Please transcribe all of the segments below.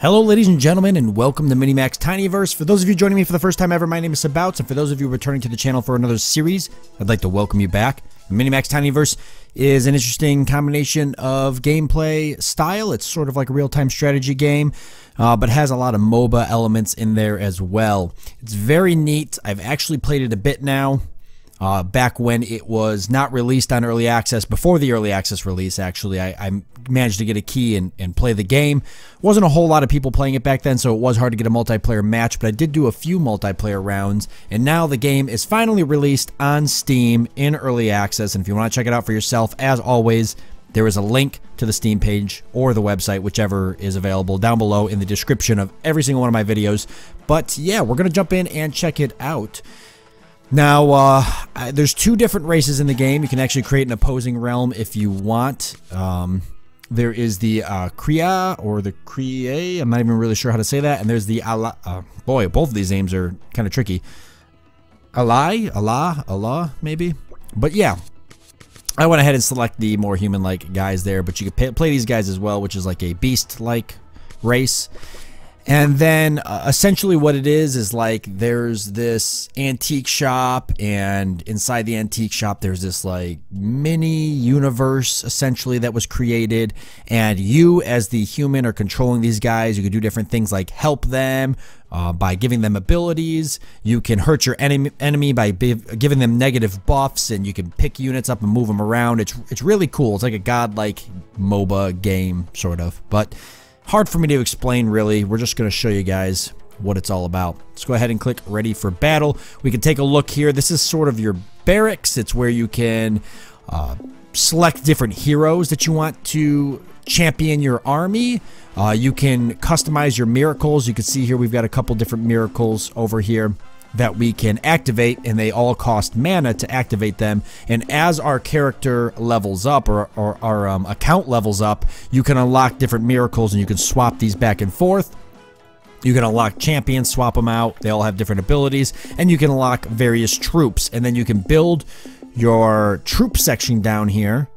Hello ladies and gentlemen, and welcome to MINImax Tinyverse. For those of you joining me for the first time ever, my name is Sabouts, and for those of you returning to the channel for another series, I'd like to welcome you back. MINImax Tinyverse is an interesting combination of gameplay style. It's sort of like a real-time strategy game, but has a lot of MOBA elements in there as well. It's very neat. I've actually played it a bit now. Back when it was not released on early access, before the early access release, actually, I managed to get a key and play the game. Wasn't a whole lot of people playing it back then, so it was hard to get a multiplayer match, but I did do a few multiplayer rounds, and now the game is finally released on Steam in early access, and if you want to check it out for yourself, as always, there is a link to the Steam page or the website, whichever is available, down below in the description of every single one of my videos. But yeah, we're going to jump in and check it out. Now, there's two different races in the game. You can actually create an opposing realm if you want. There is the Creea or the Creea. I'm not even really sure how to say that. And there's the Aillai. Boy, both of these names are kind of tricky. Allah, maybe. But yeah, I went ahead and select the more human-like guys there. But you could play these guys as well, which is like a beast-like race. And then essentially what it is like there's this antique shop, and inside the antique shop there's this like mini universe essentially that was created, and you as the human are controlling these guys. You can do different things like help them by giving them abilities. You can hurt your enemy by giving them negative buffs, and you can pick units up and move them around. It's really cool. It's like a godlike MOBA game sort of, but hard for me to explain, really. We're just going to show you guys what it's all about. Let's go ahead and click ready for battle. We can take a look here. This is sort of your barracks. It's where you can select different heroes that you want to champion your army. You can customize your miracles. You can see here we've got a couple different miracles over here that we can activate, and they all cost mana to activate them. And as our character levels up, or our account levels up, you can unlock different miracles, and you can swap these back and forth. You can unlock champions, swap them out. They all have different abilities, and you can unlock various troops, and then you can build your troop section down here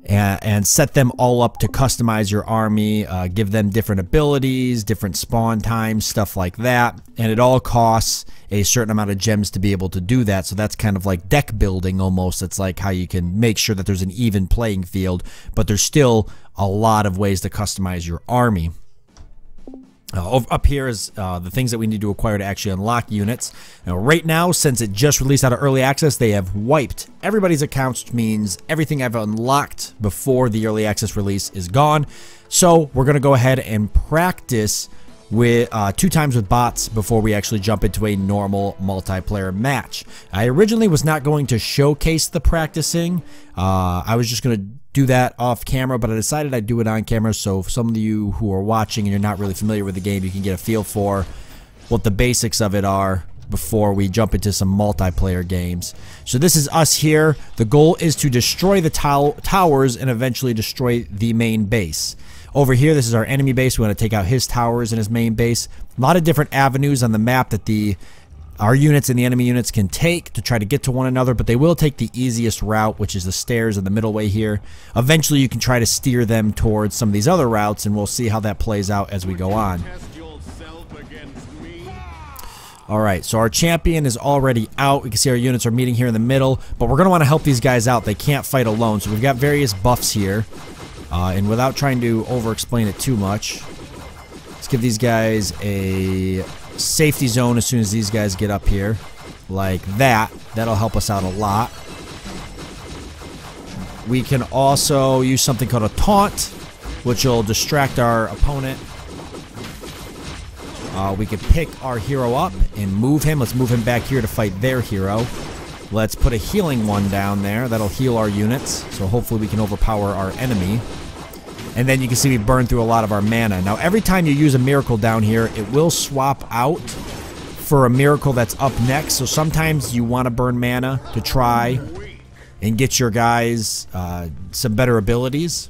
and set them all up to customize your army, give them different abilities, different spawn times, stuff like that. And it all costs a certain amount of gems to be able to do that. So that's kind of like deck building almost. It's like how you can make sure that there's an even playing field, but there's still a lot of ways to customize your army. Up here is the things that we need to acquire to actually unlock units. Now, right now, since it just released out of early access, they have wiped everybody's accounts, which means everything I've unlocked before the early access release is gone. So we're going to go ahead and practice with 2 times with bots before we actually jump into a normal multiplayer match. I originally was not going to showcase the practicing. I was just going to do that off camera, but I decided I'd do it on camera, so some of you who are watching and you're not really familiar with the game, you can get a feel for what the basics of it are before we jump into some multiplayer games. So this is us here. The goal is to destroy the towers and eventually destroy the main base. Over here, this is our enemy base. We want to take out his towers and his main base. A lot of different avenues on the map that our units and the enemy units can take to try to get to one another, but they will take the easiest route, which is the stairs in the middle way here. Eventually, you can try to steer them towards some of these other routes, and we'll see how that plays out as we go on. Alright, so our champion is already out. We can see our units are meeting here in the middle, but we're going to want to help these guys out. They can't fight alone, so we've got various buffs here. And without trying to over-explain it too much, let's give these guys a safety zone as soon as these guys get up here. Like that. That'll help us out a lot. We can also use something called a taunt, which will distract our opponent. We can pick our hero up and move him. Let's move him back here to fight their hero. Let's put a healing one down there. That'll heal our units. So hopefully we can overpower our enemy. And then you can see we burn through a lot of our mana. Now, every time you use a miracle down here, it will swap out for a miracle that's up next. So sometimes you want to burn mana to try and get your guys some better abilities.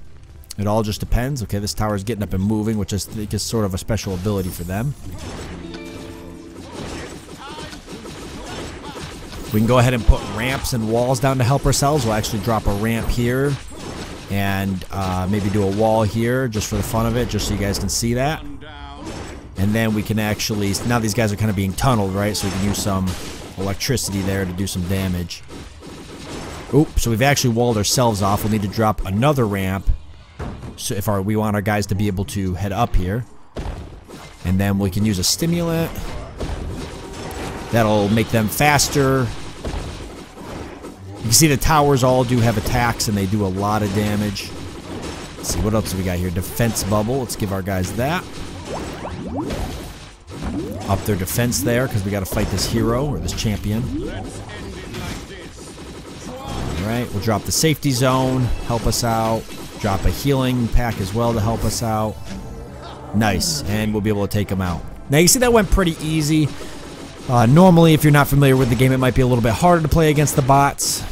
It all just depends. Okay, this tower is getting up and moving, which I think is sort of a special ability for them. We can go ahead and put ramps and walls down to help ourselves. We'll actually drop a ramp here and maybe do a wall here just for the fun of it, just so you guys can see that. And then we can actually, now these guys are kind of being tunneled, right? So we can use some electricity there to do some damage. Oop, so we've actually walled ourselves off. We'll need to drop another ramp. So if we want our guys to be able to head up here. And then we can use a stimulant. That'll make them faster. You can see the towers all do have attacks and they do a lot of damage. Let's see, what else do we got here? Defense bubble. Let's give our guys that. Up their defense there because we got to fight this hero or this champion. Alright, we'll drop the safety zone. Help us out. Drop a healing pack as well to help us out. Nice. And we'll be able to take them out. Now you see that went pretty easy. Normally, if you're not familiar with the game, it might be a little bit harder to play against the bots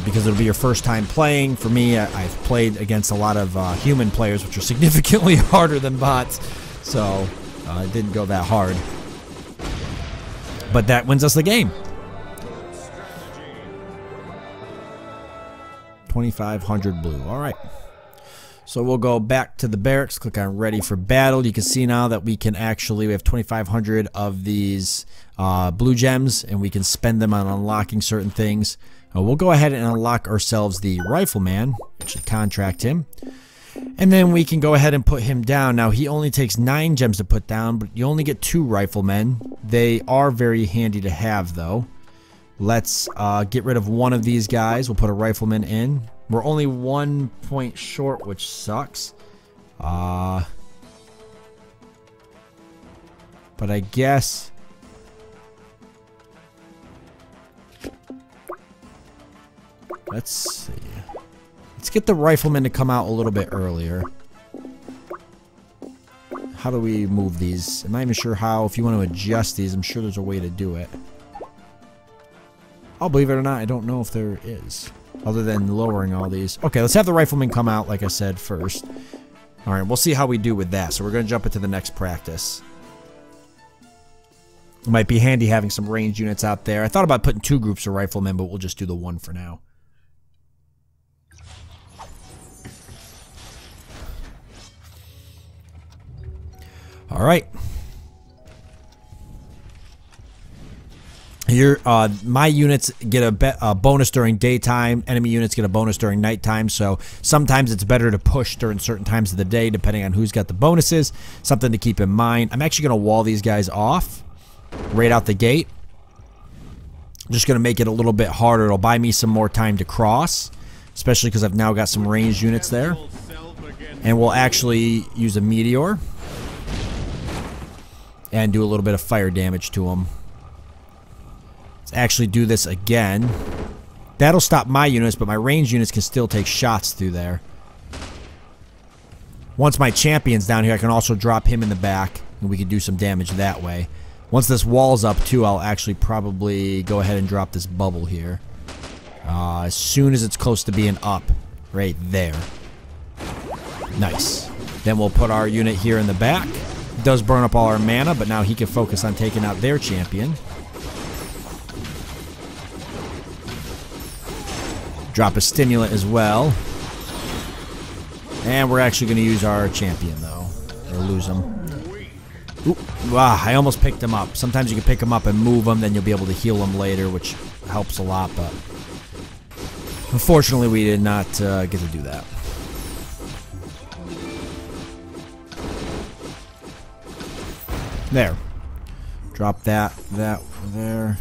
because it'll be your first time playing. For me, I've played against a lot of human players, which are significantly harder than bots, so it didn't go that hard. But that wins us the game. 2,500 blue. All right. So we'll go back to the barracks, click on ready for battle. You can see now that we can actually, we have 2,500 of these blue gems and we can spend them on unlocking certain things. We'll go ahead and unlock ourselves the rifleman, actually contract him. And then we can go ahead and put him down. Now he only takes 9 gems to put down, but you only get 2 riflemen. They are very handy to have though. Let's get rid of one of these guys. We'll put a rifleman in. We're only 1 point short, which sucks. But I guess... Let's see. Let's get the rifleman to come out a little bit earlier. How do we move these? I'm not even sure how. If you want to adjust these, I'm sure there's a way to do it. I'll believe it or not, I don't know if there is. Other than lowering all these. Okay, let's have the rifleman come out, like I said, first. Alright, we'll see how we do with that. So we're going to jump into the next practice. It might be handy having some ranged units out there. I thought about putting 2 groups of riflemen, but we'll just do the 1 for now. Alright. Here, my units get a bonus during daytime. Enemy units get a bonus during nighttime. So sometimes it's better to push during certain times of the day, depending on who's got the bonuses. Something to keep in mind. I'm actually going to wall these guys off right out the gate. I'm just going to make it a little bit harder. It'll buy me some more time to cross, especially because I've now got some ranged units there. And we'll actually use a meteor and do a little bit of fire damage to them. Let's actually do this again. That'll stop my units, but my ranged units can still take shots through there. Once my champion's down here, I can also drop him in the back, and we can do some damage that way. Once this wall's up, too, I'll actually probably go ahead and drop this bubble here. As soon as it's close to being up, right there. Nice. Then we'll put our unit here in the back. It does burn up all our mana, but now he can focus on taking out their champion. Drop a stimulant as well. And we're actually going to use our champion, though. Or lose him. Ooh, wow, I almost picked him up. Sometimes you can pick him up and move him, then you'll be able to heal him later, which helps a lot, but... Unfortunately, we did not get to do that. There. Drop that there.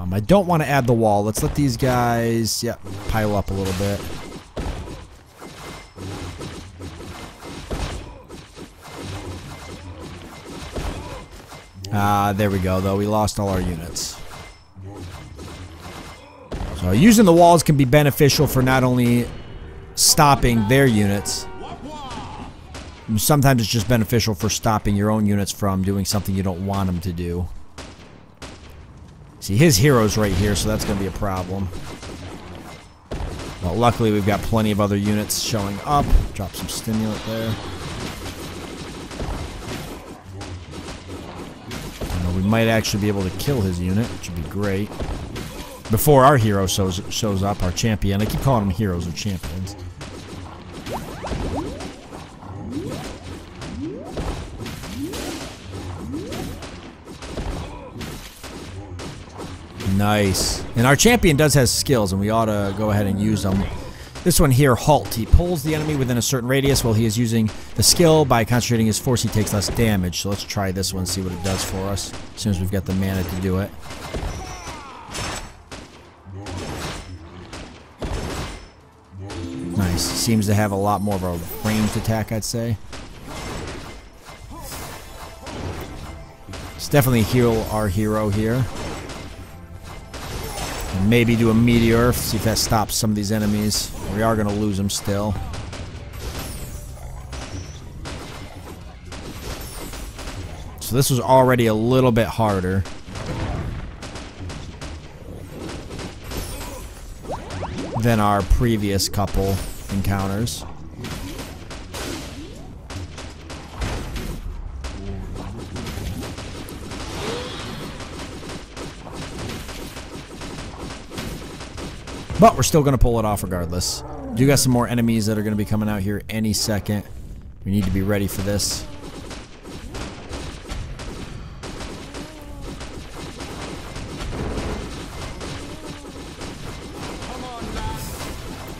I don't want to add the wall. Let's let these guys, pile up a little bit. There we go, though. We lost all our units. So using the walls can be beneficial for not only stopping their units. Sometimes it's just beneficial for stopping your own units from doing something you don't want them to do. See, his hero's right here, so that's going to be a problem. Well, luckily we've got plenty of other units showing up. Drop some stimulant there. We might actually be able to kill his unit, which would be great. Before our hero shows up, our champion. I keep calling them heroes or champions. Nice. And our champion does have skills, and we ought to go ahead and use them. This one here, Halt. He pulls the enemy within a certain radius while he is using the skill. By concentrating his force, he takes less damage. So let's try this one, see what it does for us, as soon as we've got the mana to do it. Nice. Seems to have a lot more of a ranged attack, I'd say. Let's definitely heal our hero here. And maybe do a meteor, see if that stops some of these enemies. We are going to lose them still. So this was already a little bit harder. Than our previous couple encounters. But we're still going to pull it off regardless. Do got some more enemies that are going to be coming out here any second. We need to be ready for this.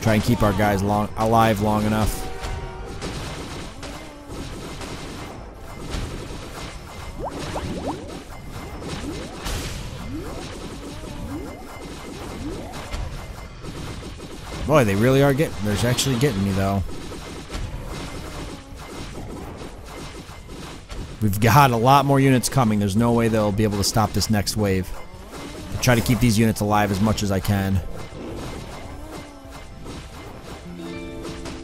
Try and keep our guys alive long enough. Boy, they really are getting... They're actually getting me, though. We've got a lot more units coming. There's no way they'll be able to stop this next wave. I'll try to keep these units alive as much as I can.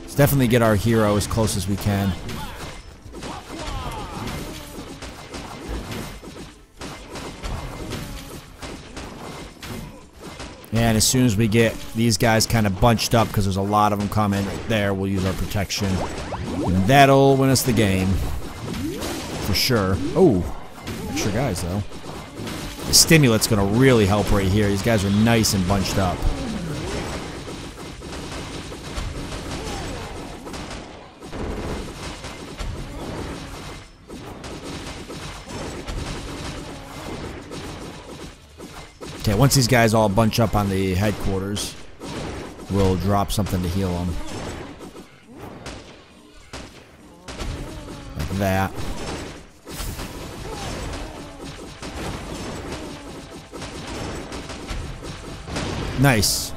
Let's definitely get our hero as close as we can. And as soon as we get these guys kind of bunched up, because there's a lot of them coming right there, we'll use our protection. And that'll win us the game. For sure. Oh, extra guys, though. The stimulant's going to really help right here. These guys are nice and bunched up. Okay, once these guys all bunch up on the headquarters, we'll drop something to heal them. Like that. Nice.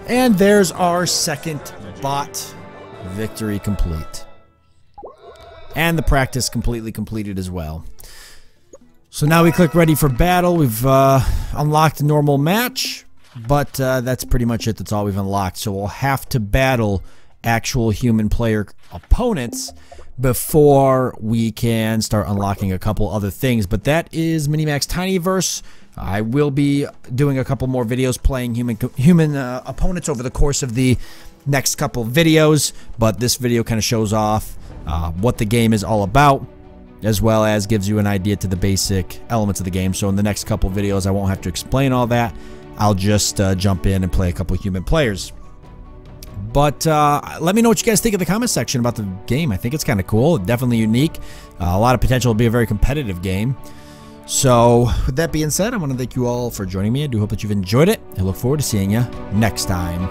And there's our second bot victory complete. And the practice completely completed as well. So now we click ready for battle. We've unlocked a normal match, but that's pretty much it. That's all we've unlocked. So we'll have to battle actual human player opponents before we can start unlocking a couple other things. But that is MINImax Tinyverse. I will be doing a couple more videos playing human opponents over the course of the next couple videos, but this video kind of shows off what the game is all about, as well as gives you an idea to the basic elements of the game. So in the next couple videos, I won't have to explain all that. I'll just jump in and play a couple human players. But let me know what you guys think in the comment section about the game. I think it's kind of cool, definitely unique. A lot of potential to be a very competitive game. So with that being said, I want to thank you all for joining me. I do hope that you've enjoyed it. I look forward to seeing you next time.